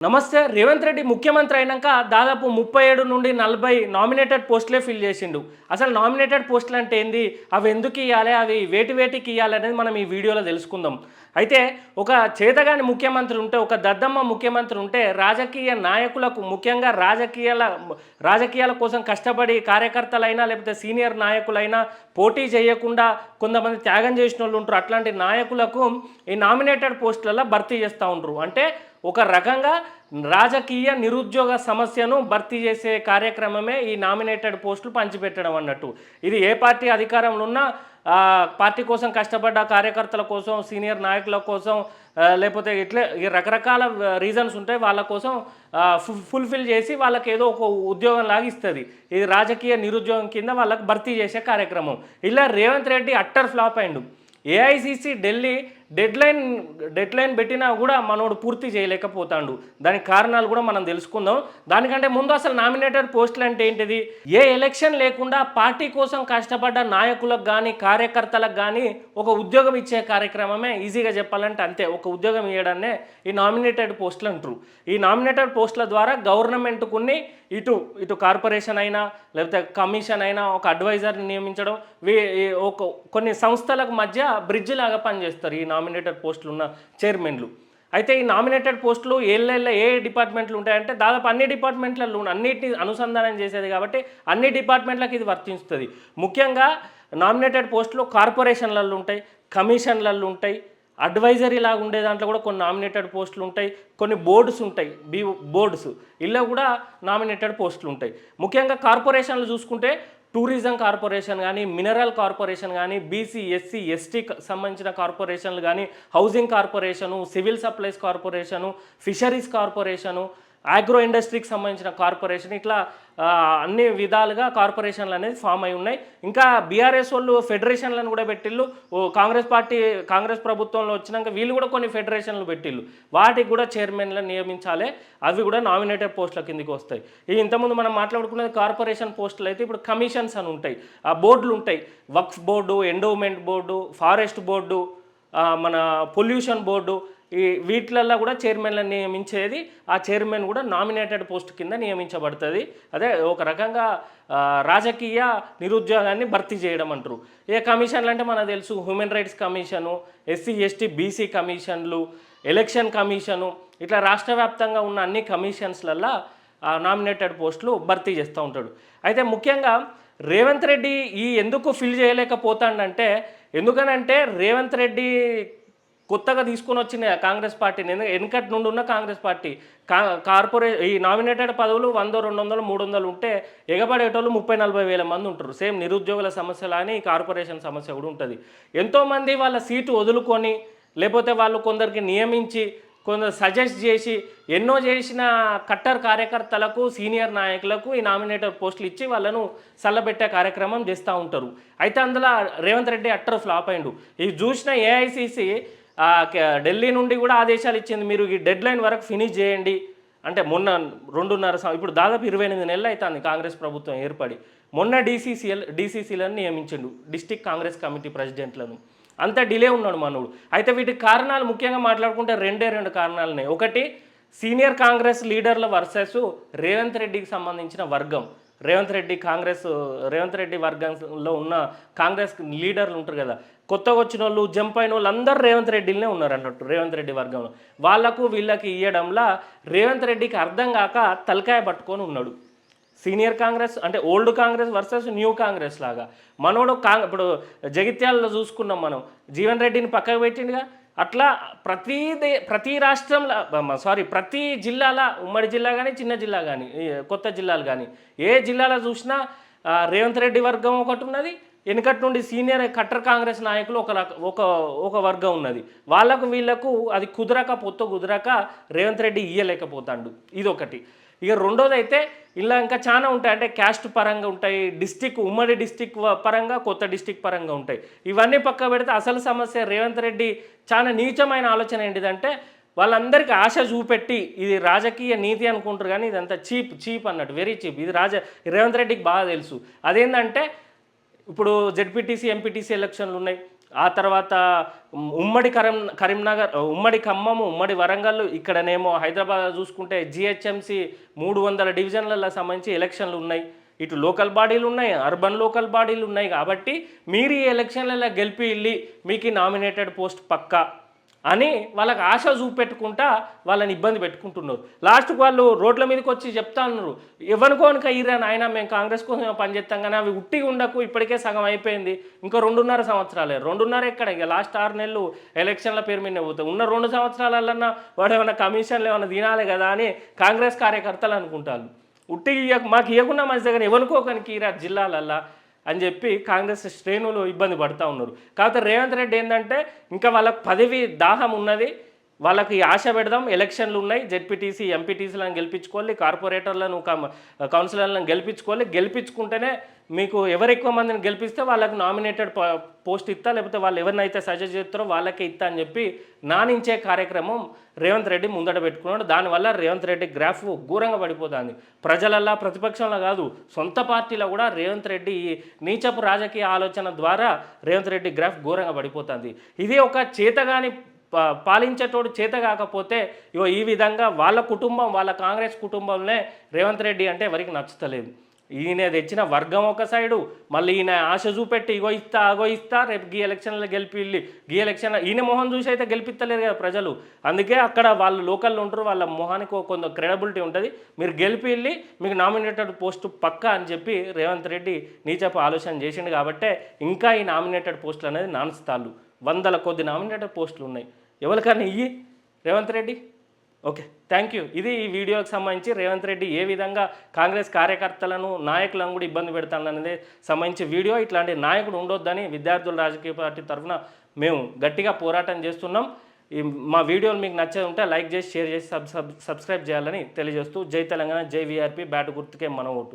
నమస్తే. రేవంత్ రెడ్డి ముఖ్యమంత్రి అయినాక దాదాపు 37 నుండి 40 నామినేటెడ్ పోస్టులే ఫిల్ చేసిండు. అసలు నామినేటెడ్ పోస్టులు అంటే ఏంది? అవి ఎందుకు ఇయ్యాలి? అవి వేటికి ఇయ్యాలి అనేది మనం ఈ వీడియోలో తెలుసుకుందాం. అయితే ఒక చేతగాని ముఖ్యమంత్రి ఉంటే, ఒక దద్దమ్మ ముఖ్యమంత్రి ఉంటే రాజకీయ నాయకులకు ముఖ్యంగా రాజకీయాల కోసం కష్టపడి కార్యకర్తలైనా లేకపోతే సీనియర్ నాయకులైనా పోటీ చేయకుండా కొంతమంది త్యాగం చేసిన వాళ్ళు ఉంటారు. అట్లాంటి నాయకులకు ఈ నామినేటెడ్ పోస్టులలో భర్తీ చేస్తూ ఉంటారు. అంటే ఒక రకంగా రాజకీయ నిరుద్యోగ సమస్యను భర్తీ చేసే కార్యక్రమమే ఈ నామినేటెడ్ పోస్టులు పంచిపెట్టడం అన్నట్టు. ఇది ఏ పార్టీ అధికారంలో ఉన్నా పార్టీ కోసం కష్టపడ్డ కార్యకర్తల కోసం, సీనియర్ నాయకుల కోసం, లేకపోతే ఇట్లే రకరకాల రీజన్స్ ఉంటాయి, వాళ్ళ కోసం ఫుల్ఫిల్ చేసి వాళ్ళకి ఏదో ఒక ఉద్యోగం లాగా ఇస్తుంది. ఇది రాజకీయ నిరుద్యోగం కింద వాళ్ళకి భర్తీ చేసే కార్యక్రమం. ఇలా రేవంత్ రెడ్డి అట్టర్ ఫ్లాప్ అయిండు. ఏఐసిసి ఢిల్లీ డెడ్లైన్ పెట్టినా కూడా మనోడు పూర్తి చేయలేకపోతాడు. దానికి కారణాలు కూడా మనం తెలుసుకుందాం. దానికంటే ముందు అసలు నామినేటెడ్ పోస్టులు అంటే ఏంటిది? ఏ ఎలక్షన్ లేకుండా పార్టీ కోసం కష్టపడ్డ నాయకులకు కానీ కార్యకర్తలకు కానీ ఒక ఉద్యోగం ఇచ్చే కార్యక్రమమే. ఈజీగా చెప్పాలంటే అంతే, ఒక ఉద్యోగం ఇవ్వడాన్నే ఈ నామినేటెడ్ పోస్టులు అంటారు. ఈ నామినేటెడ్ పోస్టుల ద్వారా గవర్నమెంట్కుని ఇటు కార్పొరేషన్ అయినా లేకపోతే కమిషన్ అయినా ఒక అడ్వైజర్ని నియమించడం, కొన్ని సంస్థలకు మధ్య బ్రిడ్జ్ లాగా పనిచేస్తారు ఈ నామినేటెడ్ పోస్టులు ఉన్న చైర్మన్లు. అయితే ఈ నామినేటెడ్ పోస్టులు ఏ డిపార్ట్మెంట్లు ఉంటాయంటే దాదాపు అన్ని డిపార్ట్మెంట్లలో అన్నిటిని అనుసంధానం చేసేది కాబట్టి అన్ని డిపార్ట్మెంట్లకు ఇది వర్తిస్తుంది. ముఖ్యంగా నామినేటెడ్ పోస్టులు కార్పొరేషన్లలో ఉంటాయి, కమిషన్లలో ఉంటాయి, అడ్వైజరీ లాగా ఉండే దాంట్లో కూడా కొన్ని నామినేటెడ్ పోస్టులు ఉంటాయి, కొన్ని బోర్డ్స్ ఉంటాయి, బోర్డ్స్ ఇలా కూడా నామినేటెడ్ పోస్టులు ఉంటాయి. ముఖ్యంగా కార్పొరేషన్లు చూసుకుంటే టూరిజం కార్పొరేషన్ కానీ, మినరల్ కార్పొరేషన్ కానీ, బీసీ ఎస్సీ ఎస్టీ సంబంధించిన కార్పొరేషన్లు కానీ, housing corporation, civil supplies corporation, fisheries corporation, agro ఇండస్ట్రీకి సంబంధించిన కార్పొరేషన్, ఇట్లా అన్ని విధాలుగా కార్పొరేషన్లు అనేది ఫామ్ అయి ఉన్నాయి. ఇంకా బీఆర్ఎస్ వాళ్ళు ఫెడరేషన్లను కూడా పెట్టిళ్ళు. కాంగ్రెస్ ప్రభుత్వంలో వచ్చినాక వీళ్ళు కూడా కొన్ని ఫెడరేషన్లు పెట్టిళ్ళు. వాటికి కూడా చైర్మన్లను నియమించాలి. అవి కూడా నామినేటెడ్ పోస్టుల కిందికి వస్తాయి. ఇంతకుముందు మనం మాట్లాడుకునేది కార్పొరేషన్ పోస్టులు అయితే ఇప్పుడు కమిషన్స్ అని ఉంటాయి, ఆ బోర్డులు ఉంటాయి. Waqf board, endowment board, forest board, మన పొల్యూషన్ బోర్డు, వీటిలల్లో కూడా చైర్మన్లను నియమించేది. ఆ చైర్మన్ కూడా నామినేటెడ్ పోస్ట్ కింద నియమించబడుతుంది. అదే ఒక రకంగా రాజకీయ నిరుద్యోగాన్ని భర్తీ చేయడం అంటారు. కమిషన్లు అంటే మనకు తెలుసు, human rights commission, SC ST BC కమిషన్లు, ఎలక్షన్ కమిషను, ఇట్లా రాష్ట్ర వ్యాప్తంగా ఉన్న అన్ని కమిషన్స్లల్లో నామినేటెడ్ పోస్టులు భర్తీ చేస్తూ ఉంటాడు. అయితే ముఖ్యంగా రేవంత్ రెడ్డి ఎందుకు ఫిల్ చేయలేకపోతాడంటే, ఎందుకనంటే రేవంత్ రెడ్డి కొత్తగా తీసుకొని వచ్చిన కాంగ్రెస్ పార్టీని, వెనకటి నుండి ఉన్న కాంగ్రెస్ పార్టీ ఈ నామినేటెడ్ పదవులు 100, 200, 300 ఉంటే ఎగబడేటోళ్ళు 30-40 వేల మంది ఉంటారు. సేమ్ నిరుద్యోగుల సమస్యలు అని కార్పొరేషన్ సమస్య కూడా ఉంటుంది. ఎంతోమంది వాళ్ళ సీటు వదులుకొని లేకపోతే వాళ్ళు కొందరికి నియమించి కొందరు సజెస్ట్ చేసి ఎన్నో చేసిన కట్టర్ కార్యకర్తలకు, సీనియర్ నాయకులకు ఈ నామినేటెడ్ పోస్టులు ఇచ్చి వాళ్ళను సల్లబెట్టే కార్యక్రమం చేస్తూ ఉంటారు. అయితే అందులో రేవంత్ రెడ్డి అట్టర్ ఫ్లాప్ అయిండు. ఇది చూసిన ఏఐసిసి ఢిల్లీ నుండి కూడా ఆదేశాలు ఇచ్చింది, మీరు ఈ డెడ్లైన్ వరకు ఫినిష్ చేయండి అంటే. మొన్న 2.5 ఇప్పుడు దాదాపు 28 నెలలు అవుతుంది కాంగ్రెస్ ప్రభుత్వం ఏర్పడి. మొన్న డీసీసీలను నియమించిండు, డిస్టిక్ కాంగ్రెస్ కమిటీ ప్రెసిడెంట్లను. అంత డిలే ఉన్నాడు మనోడు. అయితే వీటికి కారణాలు ముఖ్యంగా మాట్లాడుకుంటే రెండు కారణాలు ఉన్నాయి. ఒకటి, సీనియర్ కాంగ్రెస్ లీడర్ల వర్సెస్ రేవంత్ రెడ్డికి సంబంధించిన వర్గం. రేవంత్ రెడ్డి వర్గంలో ఉన్న కాంగ్రెస్ లీడర్లు ఉంటారు కదా, కొత్తగా వచ్చిన వాళ్ళు, జంప్ అయిన వాళ్ళు అందరూ రేవంత్ రెడ్డినే ఉన్నారు అన్నట్టు. రేవంత్ రెడ్డి వర్గంలో వీళ్ళకి ఇవ్వడంలా రేవంత్ రెడ్డికి అర్థం కాక తలకాయ పట్టుకొని ఉన్నాడు. సీనియర్ కాంగ్రెస్ అంటే old Congress versus new Congress లాగా. మనోడు ఇప్పుడు జగిత్యాలలో చూసుకున్నాం మనం, జీవన్ రెడ్డిని పక్కకు పెట్టిండుగా. అట్లా ప్రతి రాష్ట్రంలో ప్రతి జిల్లాల, ఉమ్మడి జిల్లా కానీ, చిన్న జిల్లా కానీ, కొత్త జిల్లాలు కానీ, ఏ జిల్లాలో చూసినా రేవంత్ రెడ్డి వర్గం ఒకటి ఉన్నది. వెనుకటి నుండి సీనియర్ కట్టర్ కాంగ్రెస్ నాయకులు ఒక వర్గం ఉన్నది. వీళ్ళకు అది కుదరక రేవంత్ రెడ్డి ఇయ్యలేకపోతాడు. ఇదొకటి. ఇక రెండోది అయితే ఇలా ఇంకా చాలా ఉంటాయి. అంటే క్యాస్ట్ పరంగా ఉంటాయి, ఉమ్మడి డిస్టిక్ పరంగా, కొత్త డిస్టిక్ పరంగా ఉంటాయి. ఇవన్నీ పక్క పెడితే అసలు సమస్య రేవంత్ రెడ్డి చాలా నీచమైన ఆలోచన ఏంటిదంటే, వాళ్ళందరికీ ఆశ చూపెట్టి ఇది రాజకీయ నీతి అనుకుంటారు కానీ ఇదంతా చీప్ అన్నట్టు, వెరీ చీప్. ఇది రేవంత్ రెడ్డికి బాగా తెలుసు. అదేంటంటే ఇప్పుడు జెడ్పీటీసీ ఎంపీటీసీ ఎలక్షన్లు ఉన్నాయి, ఆ తర్వాత ఉమ్మడి కరీంనగర్, ఉమ్మడి ఖమ్మము, ఉమ్మడి వరంగల్, ఇక్కడనేమో హైదరాబాద్ చూసుకుంటే జిహెచ్ఎంసి 300 డివిజన్లకు సంబంధించి ఎలక్షన్లు ఉన్నాయి. ఇటు లోకల్ బాడీలు ఉన్నాయి, అర్బన్ లోకల్ బాడీలు ఉన్నాయి. కాబట్టి మీరు ఈ ఎలక్షన్లలో గెలిపి వెళ్ళి మీకు నామినేటెడ్ పోస్ట్ పక్కా అని వాళ్ళకి ఆశ చూపెట్టుకుంటా వాళ్ళని ఇబ్బంది పెట్టుకుంటున్నారు. లాస్ట్కి వాళ్ళు రోడ్ల మీదకి వచ్చి చెప్తా ఉన్నారు, ఎవరికోనిక అయ్యిరా నాయన, మేము కాంగ్రెస్ కోసం పనిచేస్తాం కానీ అవి ఉట్టిగా ఉండకు, ఇప్పటికే సగం అయిపోయింది, ఇంకా 2.5 సంవత్సరాలే. 2.5 ఎక్కడ, ఇక లాస్ట్ 6 నెలలు ఎలక్షన్ల పేరు మీద పోతాయి. ఉన్న 2 సంవత్సరాలన్నా వాడు ఏమైనా కమిషన్లు ఏమైనా తినాలి కదా అని కాంగ్రెస్ కార్యకర్తలు అనుకుంటారు. ఉట్టిగా మాకు ఇవ్వకుండా మంచి దగ్గర ఎవరికోకనికి ఇరా జిల్లాలల్లా అని చెప్పి కాంగ్రెస్ శ్రేణులు ఇబ్బంది పడుతూ ఉన్నారు. కాకపోతే రేవంత్ రెడ్డి ఏంటంటే ఇంకా వాళ్ళకు పదవి దాహం ఉన్నది, వాళ్ళకి ఆశ పెడదాం, ఎలక్షన్లు ఉన్నాయి, జెడ్పీటీసీ ఎంపీటీసీలను గెలిపించుకోవాలి, కార్పొరేటర్లను కౌన్సిలర్లను గెలిపించుకుంటేనే మీకు ఎవరు ఎక్కువ మందిని గెలిపిస్తే వాళ్ళకి నామినేటెడ్ పోస్ట్ ఇస్తా, లేకపోతే వాళ్ళు ఎవరినైతే సజెస్ట్ చేస్తారో వాళ్ళకే ఇస్తా అని చెప్పి నానించే కార్యక్రమం రేవంత్ రెడ్డి ముందట పెట్టుకున్నాడు. దానివల్ల రేవంత్ రెడ్డి గ్రాఫ్ ఘోరంగా పడిపోతుంది. ప్రజలల్లా, ప్రతిపక్షంలో కాదు, సొంత పార్టీలో కూడా రేవంత్ రెడ్డి నీచపు రాజకీయ ఆలోచన ద్వారా రేవంత్ రెడ్డి గ్రాఫ్ ఘోరంగా పడిపోతుంది. ఇది ఒక చేతగాని పాలించేటోడు చేత కాకపోతే ఇగో ఈ విధంగా వాళ్ళ కుటుంబం, వాళ్ళ కాంగ్రెస్ కుటుంబంలోనే రేవంత్ రెడ్డి అంటే ఎవరికి నచ్చుతలేదు. ఈయన తెచ్చిన వర్గం ఒక సైడు, మళ్ళీ ఈయన ఆశ చూపెట్టి ఇగో ఇస్తా రేపు గీ ఎలక్షన్లో గెలిపి గీ ఎలక్షన్ ఈయన మొహం చూసి అయితే గెలిపిస్తలేరు కదా ప్రజలు. అందుకే అక్కడ వాళ్ళు లోకల్లో ఉంటారు, వాళ్ళ మొహానికి కొంత క్రెడిబిలిటీ ఉంటుంది. మీరు గెలిపి మీకు నామినేటెడ్ పోస్టు పక్కా అని చెప్పి రేవంత్ రెడ్డి నీచపు ఆలోచన చేసిండు. కాబట్టే ఇంకా ఈ నామినేటెడ్ పోస్టులు అనేది నాన్స్తాళ్ళు, 100 కొద్ది నామినేటెడ్ పోస్టులు ఉన్నాయి. ఎవరికన్నా ఇయ్యి Revanth Reddy. Okay, thank you. ఇది ఈ వీడియోకి సంబంధించి రేవంత్ రెడ్డి ఏ విధంగా కాంగ్రెస్ కార్యకర్తలను, నాయకులను కూడా ఇబ్బంది పెడతాననేది సంబంధించి వీడియో. ఇట్లాంటి నాయకుడు ఉండొద్దని విద్యార్థుల రాజకీయ పార్టీ తరఫున మేము గట్టిగా పోరాటం చేస్తున్నాం. మా వీడియోలు మీకు నచ్చే ఉంటే లైక్ చేసి, షేర్ చేసి, సబ్స్క్రైబ్ చేయాలని తెలియజేస్తూ, జై తెలంగాణ, జై వీఆర్పీ, బ్యాటు గుర్తుకే మన ఓటు.